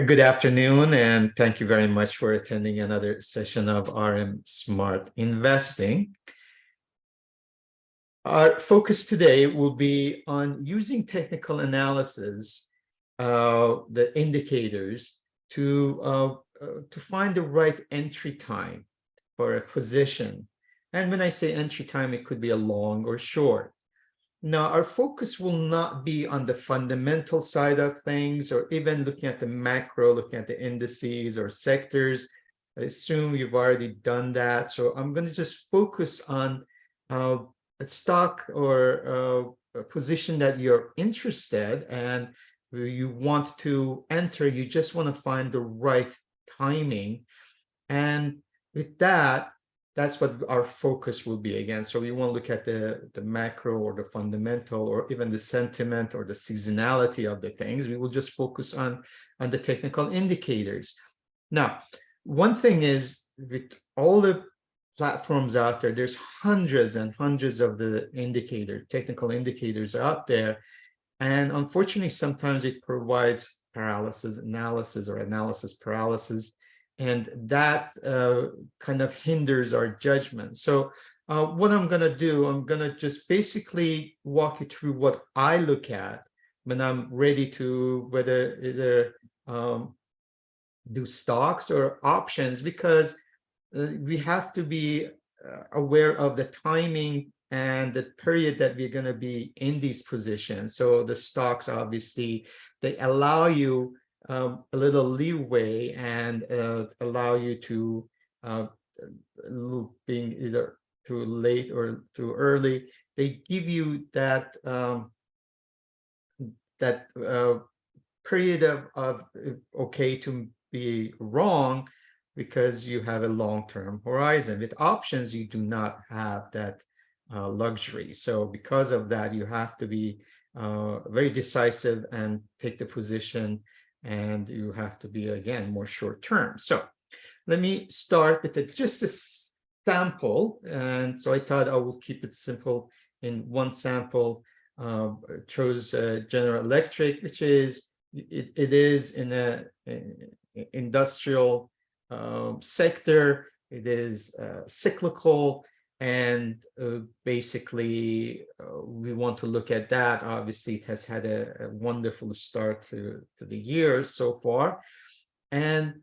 Good afternoon, and thank you very much for attending another session of RM Smart Investing. Our focus today will be on using technical analysis, the indicators, to find the right entry time for a position. And when I say entry time, it could be a long or short. Now, our focus will not be on the fundamental side of things or even looking at the macro, looking at the indices or sectors. I assume you've already done that. So I'm going to just focus on a stock or a position that you're interested and you want to enter. You just want to find the right timing. And with that, that's what our focus will be again. So we won't look at the macro or the fundamental or even the sentiment or the seasonality of the things. We will just focus on the technical indicators. Now, one thing is with all the platforms out there, there's hundreds and hundreds of the technical indicators out there. And unfortunately, sometimes it provides paralysis analysis or analysis paralysis, and that kind of hinders our judgment. So what I'm going to do, I'm going to just basically walk you through what I look at when I'm ready to whether either do stocks or options, because we have to be aware of the timing and the period that we're going to be in these positions. So the stocks, obviously, they allow you a little leeway and allow you to being either too late or too early. They give you that period of okay to be wrong because you have a long-term horizon. With options, you do not have that luxury. So because of that, you have to be very decisive and take the position, and you have to be, again, more short-term. So let me start with just a sample. And so I thought I will keep it simple in one sample. Chose General Electric, which is, it is in a industrial sector. It is cyclical, and basically we want to look at that. Obviously, it has had a wonderful start to the year so far, and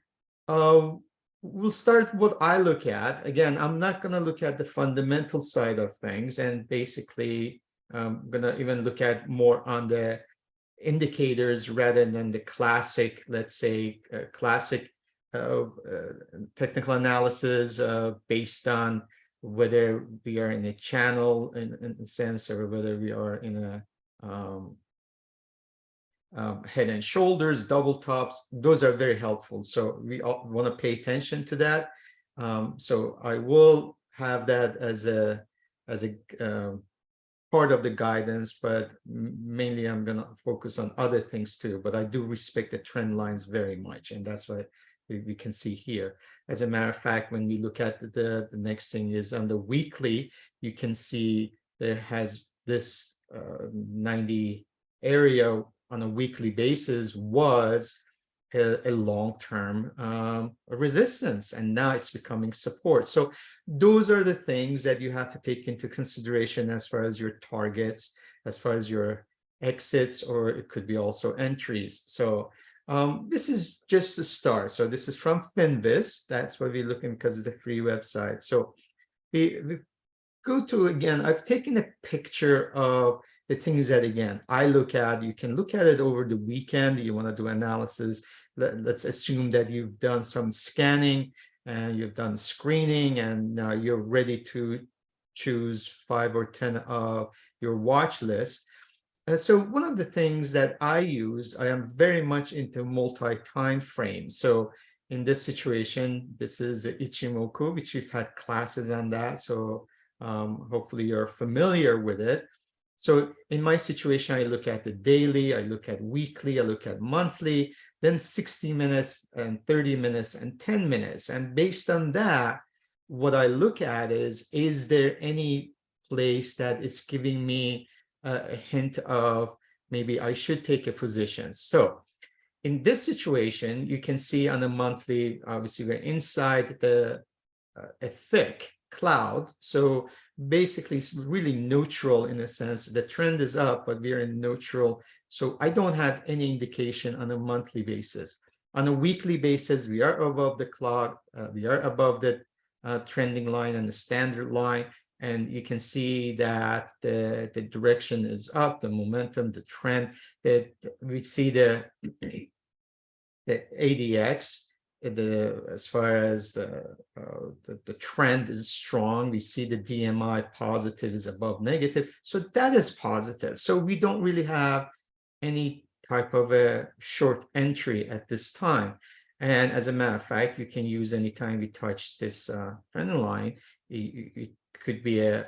we'll start what I look at. Again, I'm not going to look at the fundamental side of things, and basically I'm going to even look at more on the indicators rather than the classic, let's say, classic technical analysis based on whether we are in a channel in a sense, or whether we are in a head and shoulders, double tops. Those are very helpful. So we all want to pay attention to that. So I will have that as a part of the guidance, but mainly I'm going to focus on other things too. But I do respect the trend lines very much, and that's what we can see here. As a matter of fact, when we look at the next thing is on the weekly, you can see there has this 90 area on a weekly basis was a long-term resistance, and now it's becoming support. So those are the things that you have to take into consideration as far as your targets, as far as your exits, or it could be also entries. So this is just the start. So this is from Finviz. That's what we're looking, because it's a free website. So we go to, again, I've taken a picture of the things that, again, I look at. You can look at it over the weekend. You want to do analysis. Let's assume that you've done some scanning and you've done screening, and now you're ready to choose 5 or 10 of your watch list. So one of the things that I use, I am very much into multi-time frames. So in this situation, this is Ichimoku, which we've had classes on that. So hopefully you're familiar with it. So in my situation, I look at the daily, I look at weekly, I look at monthly, then 60 minutes and 30 minutes and 10 minutes. And based on that, what I look at is there any place that is giving me a hint of maybe I should take a position? So in this situation, you can see on a monthly, obviously we're inside the a thick cloud. So basically it's really neutral in a sense. The trend is up, but we're in neutral. So I don't have any indication on a monthly basis. On a weekly basis, we are above the cloud. We are above the trending line and the standard line. And you can see that the direction is up, the momentum, the trend, that we see the ADX, as far as the trend is strong. We see the DMI positive is above negative. So that is positive. So we don't really have any type of a short entry at this time. And as a matter of fact, you can use anytime we touch this trend line, it could be a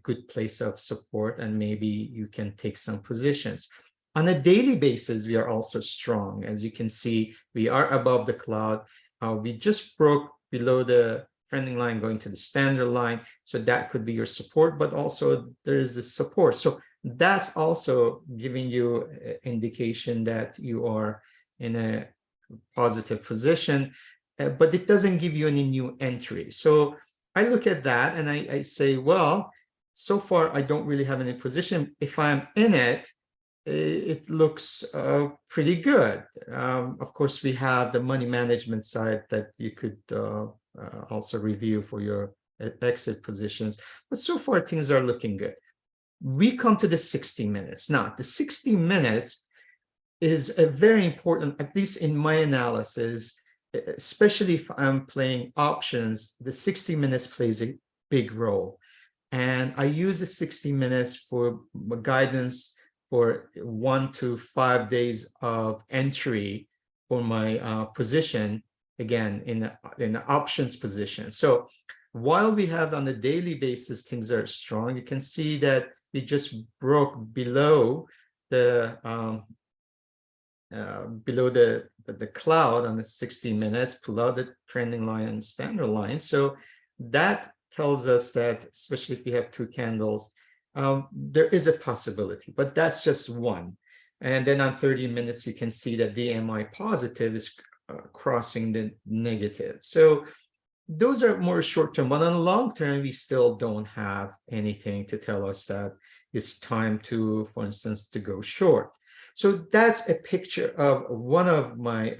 good place of support, and maybe you can take some positions. On a daily basis, we are also strong. As you can see, we are above the cloud. We just broke below the trending line going to the standard line. So that could be your support, but also there's the support. So that's also giving you an indication that you are in a positive position, but it doesn't give you any new entry. So I look at that and I say, well, so far I don't really have any position. If I'm in it, it looks pretty good. Of course, we have the money management side that you could also review for your exit positions. But so far, things are looking good. We come to the 60 minutes. Now, the 60 minutes is a very important, at least in my analysis, especially if I'm playing options, the 60 minutes plays a big role. And I use the 60 minutes for guidance for 1 to 5 days of entry for my position, again, in the options position. So while we have on a daily basis, things are strong, you can see that we just broke below the cloud on the 60 minutes, below the trending line and standard line. So that tells us that, especially if we have two candles, there is a possibility, but that's just one. And then on 30 minutes, you can see that DMI positive is crossing the negative. So those are more short-term, but on the long term, we still don't have anything to tell us that it's time to, for instance, to go short. So that's a picture of one of my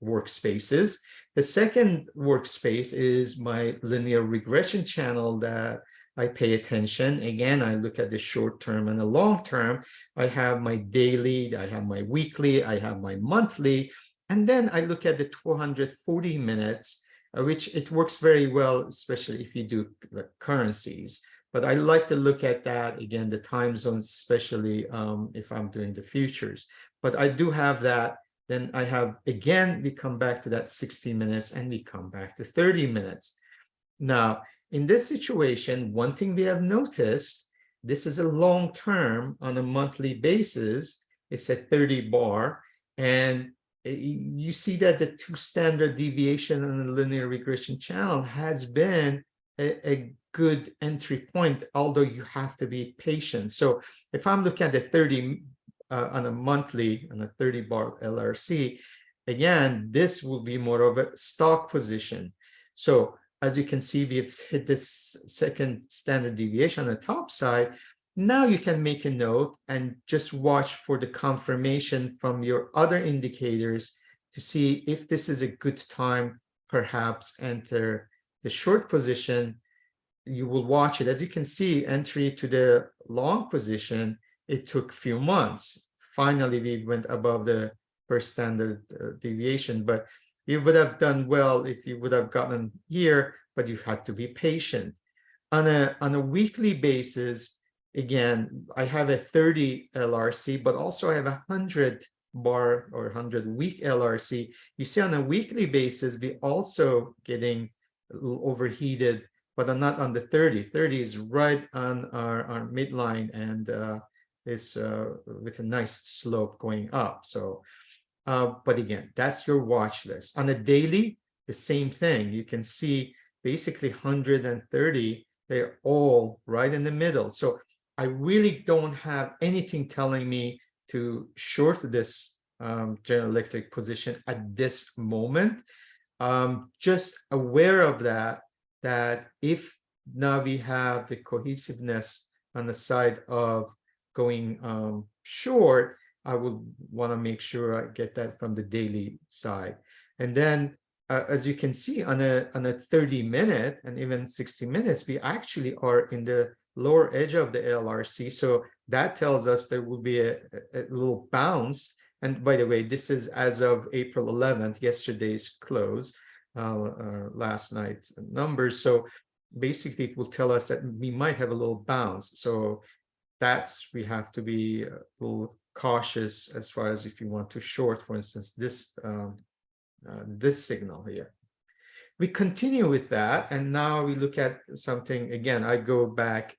workspaces. The second workspace is my linear regression channel that I pay attention. Again, I look at the short term and the long term. I have my daily, I have my weekly, I have my monthly, and then I look at the 240 minutes, which it works very well, especially if you do the currencies. But I like to look at that, again, the time zones, especially if I'm doing the futures. But I do have that. Then I have, again, we come back to that 60 minutes and we come back to 30 minutes. Now, in this situation, one thing we have noticed, this is a long term on a monthly basis. It's a 30 bar. And you see that the two standard deviation on the linear regression channel has been a good entry point, although you have to be patient. So if I'm looking at the 30 on a monthly, on a 30 bar LRC, again, this will be more of a stock position. So as you can see, we've hit this second standard deviation on the top side. Now you can make a note and just watch for the confirmation from your other indicators to see if this is a good time, perhaps enter the short position. You will watch it. As you can see, entry to the long position, it took a few months. Finally, we went above the first standard deviation, but you would have done well if you would have gotten here, but you had to be patient. On a weekly basis, again, I have a 30 LRC, but also I have a 100 bar or 100 week LRC. You see on a weekly basis, we also getting a little overheated, but I'm not on the 30. 30 is right on our midline and is with a nice slope going up. So, but again, that's your watch list. On a daily, the same thing. You can see basically 130, they're all right in the middle. So I really don't have anything telling me to short this General Electric position at this moment. Just aware of that if now we have the cohesiveness on the side of going short, I would want to make sure I get that from the daily side. And then as you can see on a 30-minute and even 60 minutes, we actually are in the lower edge of the LRC. So that tells us there will be a little bounce. And by the way, this is as of April 11th, yesterday's close, last night's numbers. So basically it will tell us that we might have a little bounce. So we have to be a little cautious as far as if you want to short, for instance, this signal here. We continue with that, and now we look at something again. I go back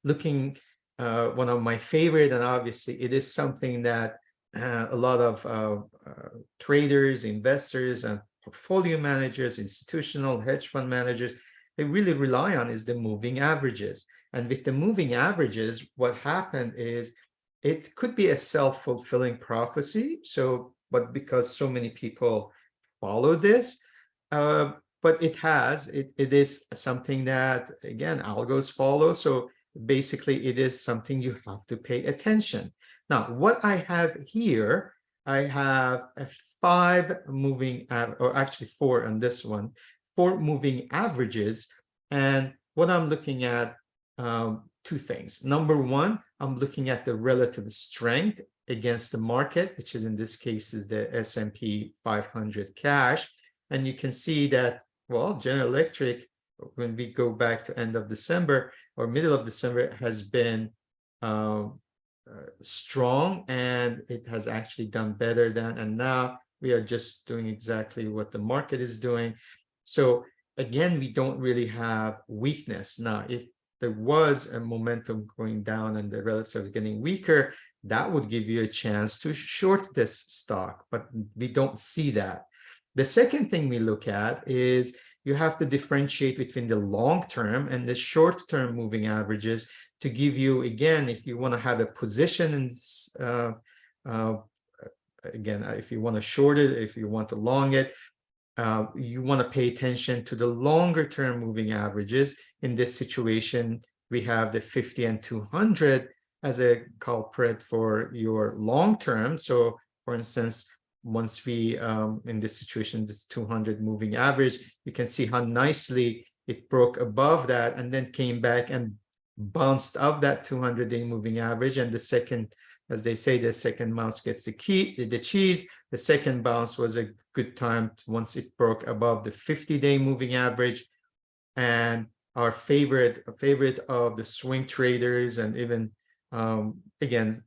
looking one of my favorite, and obviously it is something that a lot of traders, investors, and portfolio managers, institutional hedge fund managers, they really rely on is the moving averages. And with the moving averages, what happened is it could be a self-fulfilling prophecy. So, but because so many people follow this, but it is something that, again, algos follow. So basically it is something you have to pay attention. Now, what I have here, I have a 5 moving, or actually 4 on this one, 4 moving averages. And what I'm looking at, 2 things. Number one, I'm looking at the relative strength against the market, which is in this case is the S&P 500 cash. And you can see that, well, General Electric, when we go back to end of December or middle of December, has been strong, and it has actually done better than, and now we are just doing exactly what the market is doing. So again, we don't really have weakness. Now, if there was a momentum going down and the relative getting weaker, that would give you a chance to short this stock, but we don't see that. The second thing we look at is you have to differentiate between the long-term and the short-term moving averages to give you, again, if you want to have a position in, again, if you want to short it, if you want to long it, you want to pay attention to the longer-term moving averages. In this situation, we have the 50 and 200 as a culprit for your long-term. So, for instance, once we, in this situation, this 200 moving average, you can see how nicely it broke above that and then came back and bounced up that 200-day moving average. And the second, as they say, the second mouse gets the cheese. The second bounce was a good time once it broke above the 50-day moving average. And our favorite of the swing traders and even, again,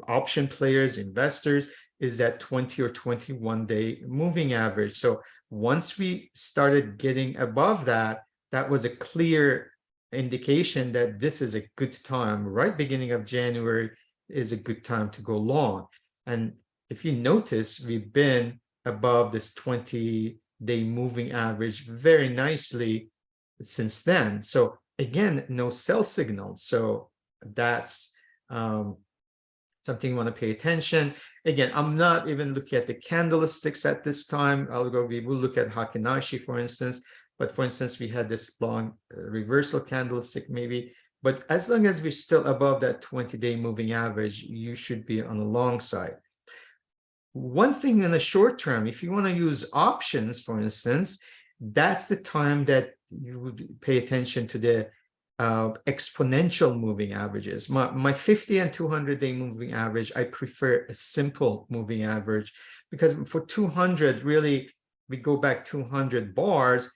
option players, investors, is that 20 or 21-day moving average. So once we started getting above that, that was a clear indication that this is a good time. Right beginning of January is a good time to go long. And if you notice, we've been above this 20-day moving average very nicely since then. So again, no sell signal. So that's something you want to pay attention. Again, I'm not even looking at the candlesticks at this time. We will look at Heikin-Ashi, for instance. But for instance, we had this long reversal candlestick maybe. But as long as we're still above that 20-day moving average, you should be on the long side. One thing in the short term, if you want to use options, for instance, that's the time that you would pay attention to the exponential moving averages. My 50 and 200-day moving average, I prefer a simple moving average, because for 200, really, we go back 200 bars,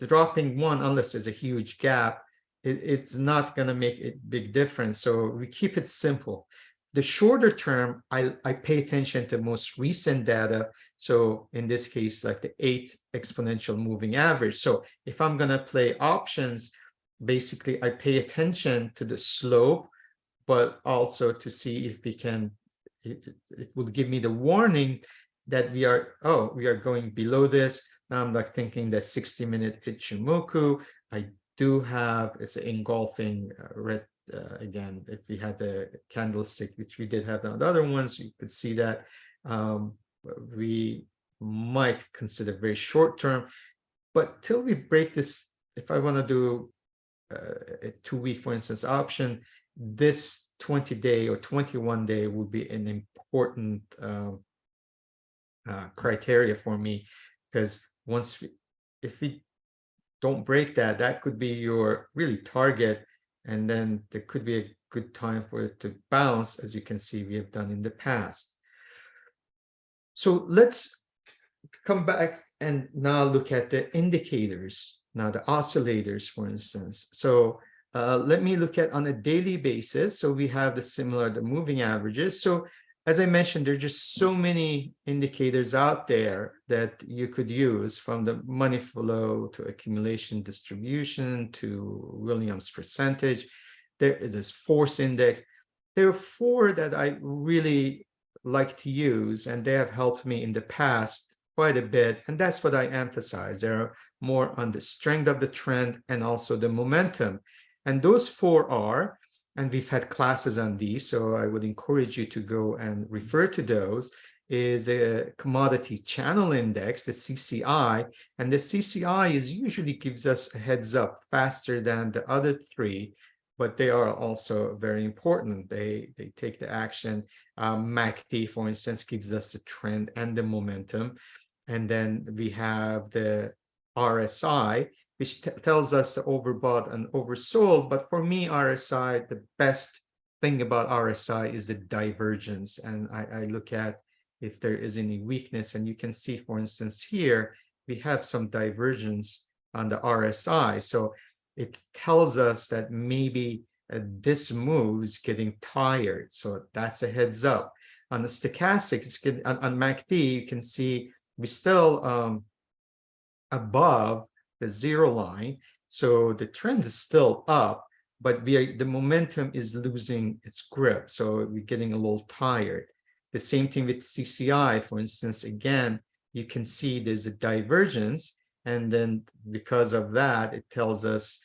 dropping one, unless there's a huge gap, it's not going to make a big difference. So we keep it simple. The shorter term, I pay attention to most recent data. So in this case, like the 8 exponential moving average. So if I'm going to play options, basically I pay attention to the slope, but also to see if we can, it will give me the warning that we are going below this. Now I'm like thinking that 60-minute Ichimoku, I do have, it's an engulfing red again, if we had the candlestick, which we did have on the other ones, you could see that we might consider very short term. But till we break this, if I want to do a 2-week, for instance, option, this 20-day or 21-day would be an important criteria for me, because if we don't break that, that could be your really target, and then there could be a good time for it to bounce, as you can see we have done in the past. So let's come back and now look at the indicators, now the oscillators, for instance. So let me look at on a daily basis. So we have the moving averages. So as I mentioned, there are just so many indicators out there that you could use, from the money flow to accumulation distribution to Williams percentage. There is this force index. There are 4 that I really like to use, and they have helped me in the past quite a bit. And that's what I emphasize. They're more on the strength of the trend and also the momentum. And those 4 are, and we've had classes on these, so I would encourage you to go and refer to those, is the commodity channel index, the CCI. And the CCI usually gives us a heads up faster than the other 3, but they are also very important. They take the action. MACD, for instance, gives us the trend and the momentum. And then we have the RSI, which tells us the overbought and oversold. But for me, RSI, the best thing about RSI is the divergence. And I look at if there is any weakness. And you can see, for instance, here, we have some divergence on the RSI. So it tells us that maybe this move is getting tired. So that's a heads up. On the stochastics, on MACD, you can see we're still above the 0 line. So the trend is still up, but the momentum is losing its grip. So we're getting a little tired. The same thing with CCI, for instance. Again, you can see there's a divergence. And then because of that, it tells us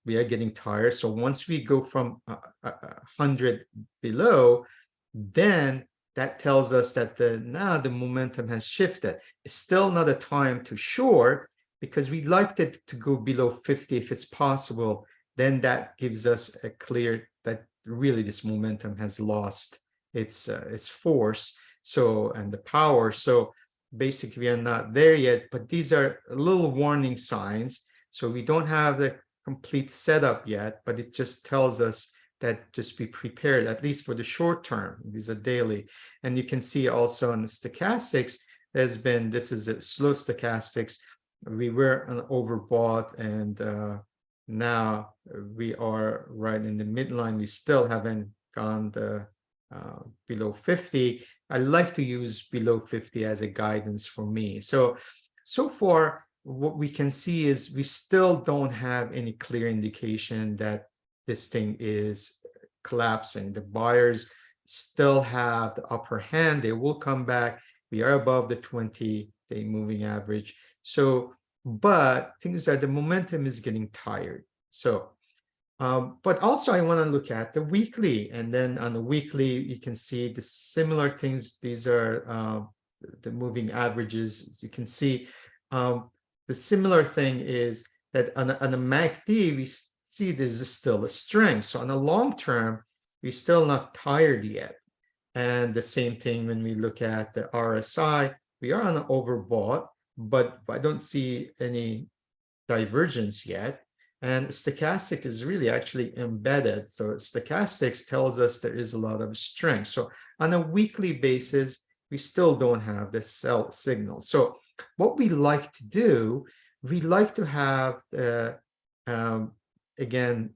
we are getting tired. So once we go from 100 below, then that tells us that now the momentum has shifted. It's still not a time to short, because we'd like it to go below 50 if it's possible. Then that gives us a clear that really this momentum has lost its force, so, and the power. So basically we are not there yet, but these are little warning signs. So we don't have the complete setup yet, but it just tells us that just be prepared, at least for the short term. These are daily. And you can see also in the stochastics, this is a slow stochastics. We were overbought, and now we are right in the midline. We still haven't gone below 50. I like to use below 50 as a guidance for me. So far, what we can see is we still don't have any clear indication that this thing is collapsing. The buyers still have the upper hand. They will come back. We are above the 20-day moving average. So, but things are, the momentum is getting tired. So, but also I want to look at the weekly, and then on the weekly, you can see the similar things. These are the moving averages. You can see the similar thing is that on a MACD, we see there's still a strength. So on a long term, we're still not tired yet. And the same thing when we look at the RSI, we are on an overbought, but I don't see any divergence yet. And stochastic is really actually embedded. So stochastics tells us there is a lot of strength. So on a weekly basis, we still don't have the sell signal. So what we like to do, we like to have, again,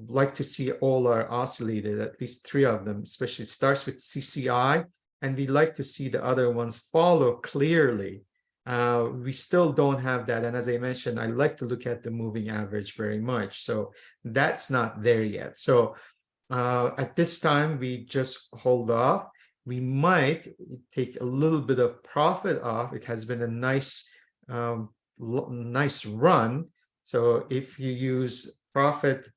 like to see all our oscillators, at least 3 of them, especially it starts with CCI, and we like to see the other ones follow clearly. We still don't have that. And as I mentioned, I like to look at the moving average very much. So that's not there yet. So at this time, we just hold off. We might take a little bit of profit off. It has been a nice run. So if you use profit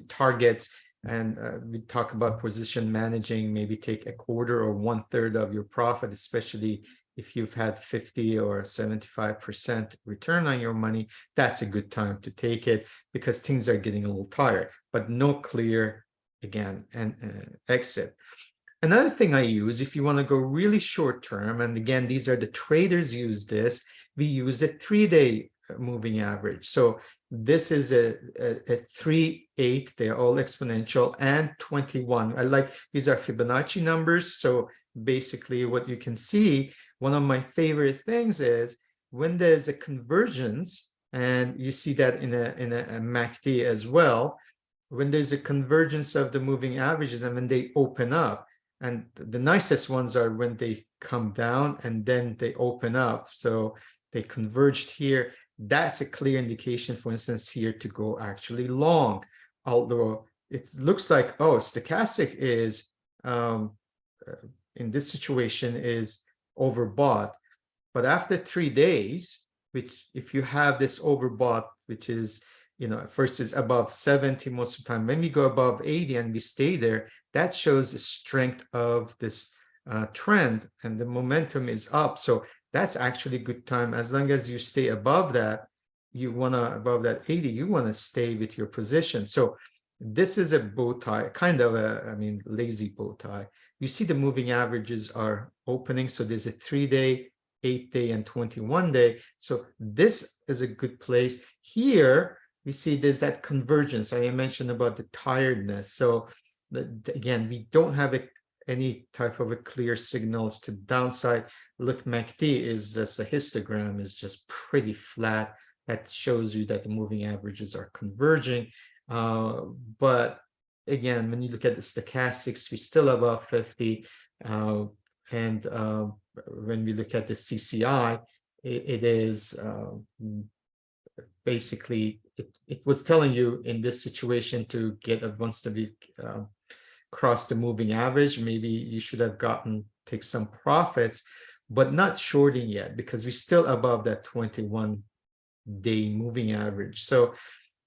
targets, and we talk about position managing, maybe take a quarter or 1/3 of your profit, especially if you've had 50 or 75% return on your money. That's a good time to take it because things are getting a little tired, but no clear, again, and exit. Another thing I use, if you want to go really short term, and again, these are the traders use this, we use a 3-day moving average. So this is a 3, 8, they're all exponential, and 21. I like, these are Fibonacci numbers. So basically what you can see, one of my favorite things is when there's a convergence, and you see that in a MACD as well, when there's a convergence of the moving averages and when they open up, and the nicest ones are when they come down and then they open up. So they converged here. That's a clear indication, for instance, here to go actually long. Although it looks like, oh, stochastic is, in this situation, is overbought. But after 3 days, which if you have this overbought, which is, first is above 70 most of the time. When we go above 80 and we stay there, that shows the strength of this trend, and the momentum is up. So that's actually a good time. As long as you stay above that, above that 80, you want to stay with your position. So this is a bow tie, kind of lazy bow tie. You see the moving averages are opening. So there's a 3-day, 8-day, and 21-day. So this is a good place. Here, we see there's that convergence. I mentioned about the tiredness. So again, we don't have any type of a clear signal to downside. Look, MACD is just, the histogram is just pretty flat. That shows you that the moving averages are converging. But again, when you look at the stochastics, we're still above 50. And when we look at the CCI, it is basically, it was telling you in this situation to get once the week cross the moving average, maybe you should have take some profits, but not shorting yet because we're still above that 21-day moving average. So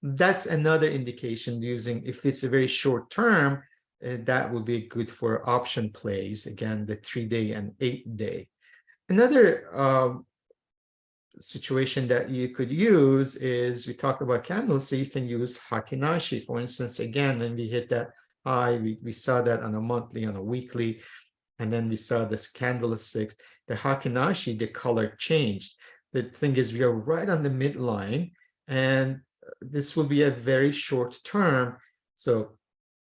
that's another indication using, if it's a very short term, that will be good for option plays. Again, the 3-day and 8-day. Another situation that you could use is, we talk about candles, so you can use Heikin-Ashi. For instance, again, when we hit that high, we saw that on a monthly, on a weekly, and then we saw this candlesticks. The Heikin-Ashi, the color changed. The thing is, we are right on the midline, and this will be a very short term. So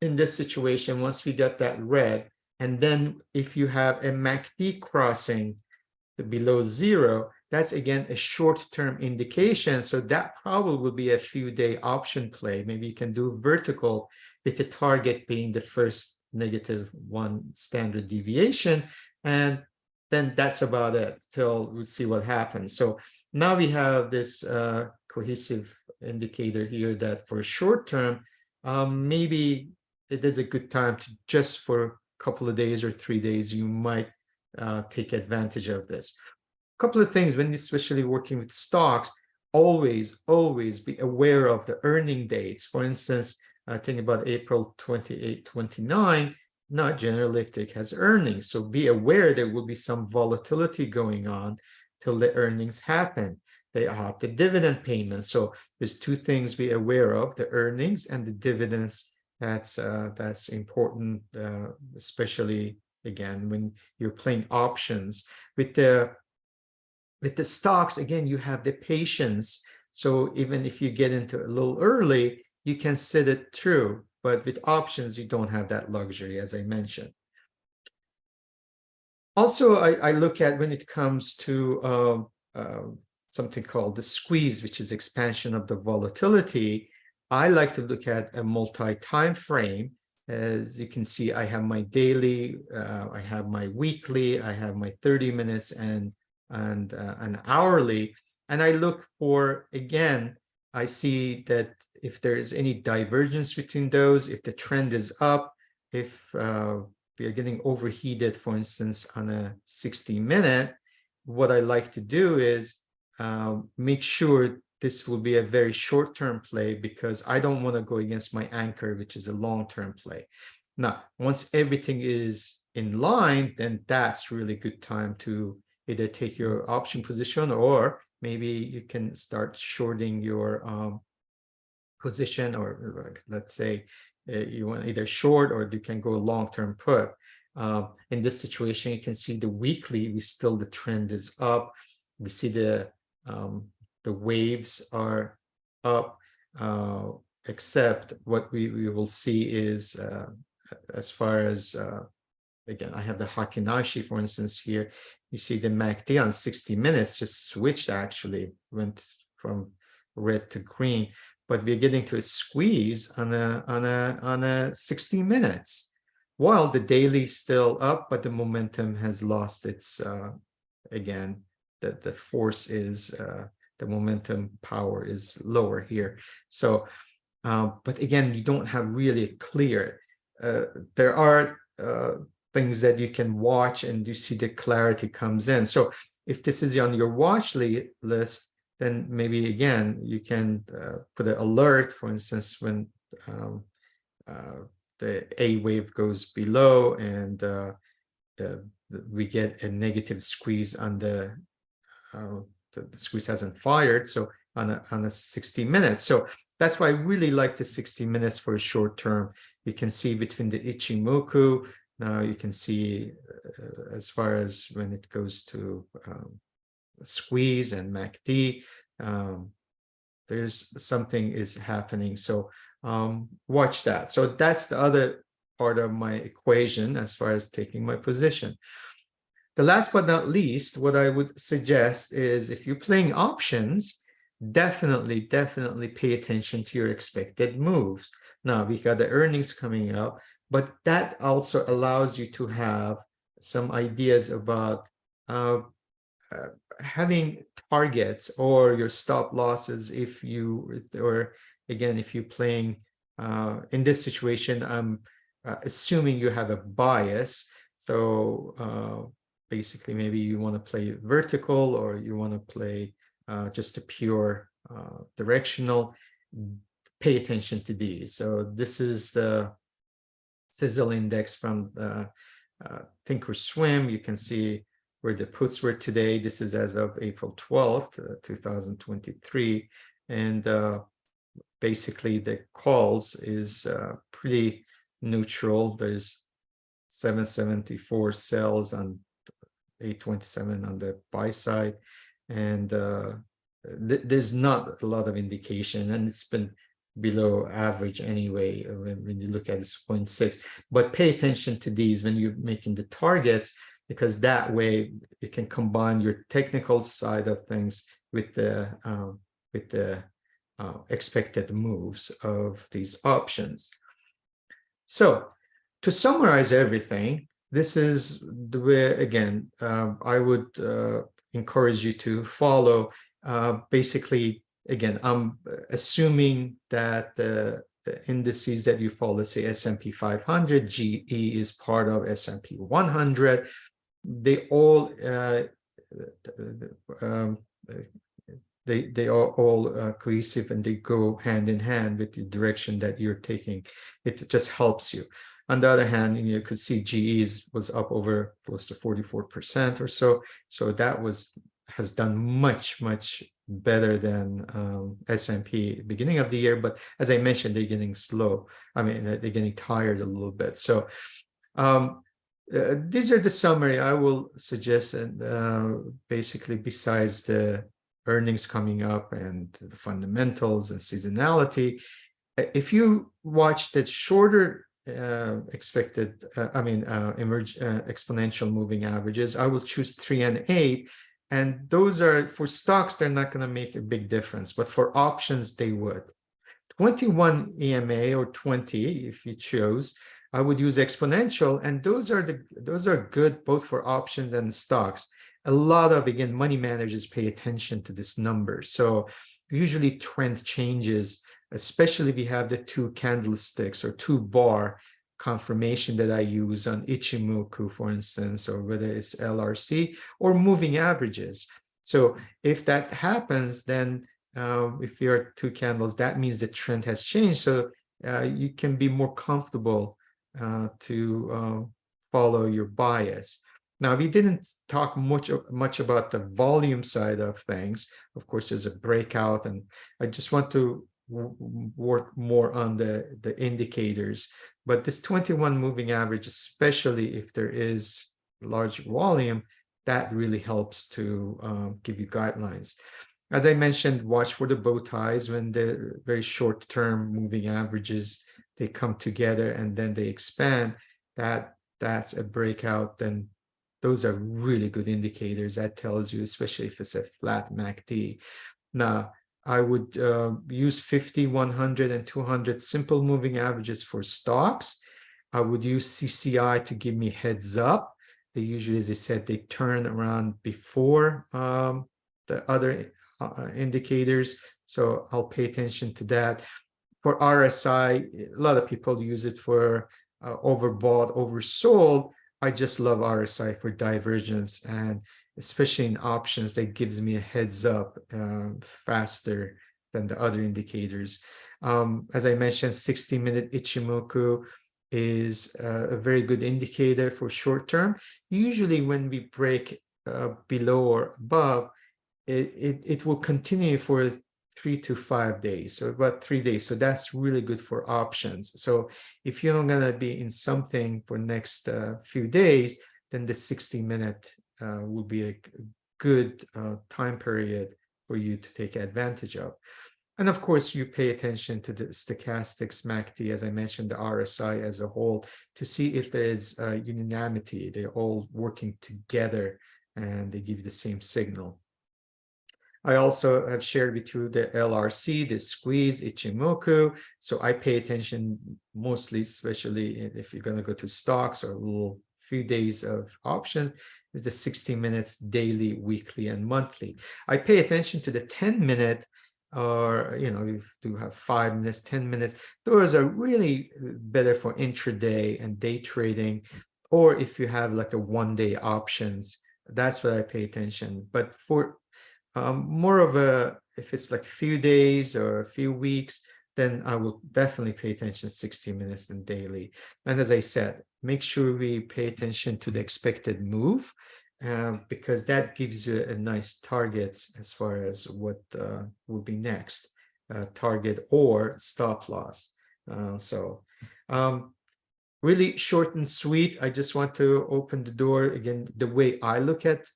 in this situation, once we get that red, and then if you have a MACD crossing below 0, that's again a short-term indication. So that probably will be a few-day option play. Maybe you can do vertical with the target being the first -1 standard deviation. And then that's about it till we see what happens. So now we have this cohesive indicator here that for short term, maybe it is a good time to, just for a couple of days or 3 days, you might take advantage of this. Couple of things when especially working with stocks, always be aware of the earning dates. For instance, think about April 28, 29, not General Electric has earnings, so be aware there will be some volatility going on till the earnings happen. They have the dividend payment, so there's 2 things be aware of: the earnings and the dividends. That's important, especially again when you're playing options. With the stocks, again, you have the patience. So even if you get into a little early, you can sit it through. But with options, you don't have that luxury, as I mentioned. Also, I look at when it comes to something called the squeeze, which is expansion of the volatility. I like to look at a multi-time frame. As you can see, I have my daily, I have my weekly, I have my 30 minutes and an hourly, and I look for, again, I see that if there is any divergence between those, if the trend is up, if we are getting overheated, for instance, on a 60-minute, what I like to do is make sure this will be a very short-term play because I don't want to go against my anchor, which is a long-term play. Now, once everything is in line, then that's really good time to either take your option position, or maybe you can start shorting your position, or let's say you want either short or you can go long-term put. In this situation, you can see the weekly, the trend is up. We see the waves are up, except what we will see is as far as again, I have the Heikin-Ashi, for instance, here. You see the MACD on 60 minutes just switched, actually went from red to green, but we're getting to a squeeze on a 60 minutes, while the daily still up, but the momentum has lost its again, the force is the momentum power is lower here. So but again, you don't have really a clear there are things that you can watch, and you see the clarity comes in. So if this is on your watch list, then maybe again you can put an alert, for instance, when the A wave goes below and we get a negative squeeze on the squeeze hasn't fired, so on a 60 minutes. So that's why I really like the 60 minutes for a short term. You can see between the Ichimoku. Now you can see as far as when it goes to squeeze and MACD, there's something is happening. So watch that. So that's the other part of my equation as far as taking my position. The last but not least, what I would suggest is if you're playing options, definitely pay attention to your expected moves. Now we got the earnings coming up, but that also allows you to have some ideas about having targets or your stop losses. If you, or again, if you're playing in this situation, I'm assuming you have a bias. So basically, maybe you want to play vertical, or you want to play just a pure directional. Pay attention to these. So this is the sizzle index from Thinkorswim. You can see where the puts were today. This is as of April 12th, 2023. And basically the calls is pretty neutral. There's 774 sells on 827 on the buy side. And there's not a lot of indication, and it's been below average anyway when you look at it, 0.6. But pay attention to these when you're making the targets, because that way you can combine your technical side of things with the expected moves of these options. So to summarize everything, this is the way, again, I would encourage you to follow. Basically, again, I'm assuming that the indices that you follow, let's say S&P 500, GE is part of S&P 100. They all they are all cohesive, and they go hand in hand with the direction that you're taking. It just helps you. On the other hand, you could see GE was up over close to 44% or so. So that has done much better than S&P beginning of the year. But as I mentioned, they're getting slow. I mean, they're getting tired a little bit. So these are the summary I will suggest. And basically, besides the earnings coming up and the fundamentals and seasonality, if you watch the shorter expected, exponential moving averages, I will choose 3 and 8. And those are, for stocks, they're not going to make a big difference, but for options, they would. 21 EMA or 20, if you chose, I would use exponential, and those are good both for options and stocks. A lot of, again, money managers pay attention to this number. So usually trend changes, especially if we have the 2 candlesticks or 2 bar confirmation that I use on Ichimoku, for instance, or whether it's LRC or moving averages. So if that happens, then if you're 2 candles, that means the trend has changed. So you can be more comfortable to follow your bias. Now, we didn't talk much about the volume side of things. Of course, there's a breakout, and I just want to work more on the indicators. But this 21 moving average, especially if there is large volume, that really helps to give you guidelines. As I mentioned, watch for the bow ties when the very short-term moving averages, they come together and then they expand. That's a breakout. Then those are really good indicators. That tells you, especially if it's a flat MACD. Now, I would use 50, 100, and 200 simple moving averages for stocks. I would use CCI to give me heads up. They usually, as I said, they turn around before the other indicators. So I'll pay attention to that. For RSI, a lot of people use it for overbought, oversold. I just love RSI for divergence, and especially in options, that gives me a heads up faster than the other indicators. As I mentioned, 60-minute Ichimoku is a very good indicator for short term. Usually when we break below or above, it will continue for 3 to 5 days, so about 3 days. So that's really good for options. So if you're not going to be in something for next few days, then the 60-minute will be a good time period for you to take advantage of. And of course, you pay attention to the stochastics, MACD, as I mentioned, the RSI as a whole, to see if there is unanimity. They're all working together and they give you the same signal. I also have shared with you the LRC, the squeeze, Ichimoku. So I pay attention mostly, especially if you're going to go to stocks or a little few days of option, is the 60 minutes daily, weekly, and monthly. I pay attention to the 10-minute, or you do have 5 minutes, 10 minutes. Those are really better for intraday and day trading, or if you have like a one-day options, that's what I pay attention. But for more of a, if it's like a few days or a few weeks, then I will definitely pay attention 60 minutes and daily. And as I said, make sure we pay attention to the expected move, because that gives you a nice target as far as what will be next, target or stop loss. Really short and sweet. I just want to open the door again, the way I look at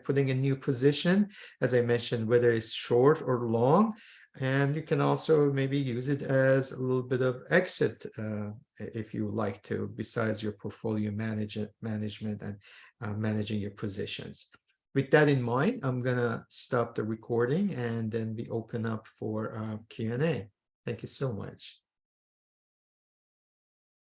putting a new position, as I mentioned, whether it's short or long. And you can also maybe use it as a little bit of exit if you like to, besides your portfolio management and managing your positions. With that in mind, I'm gonna stop the recording and then we open up for Q&A. Thank you so much.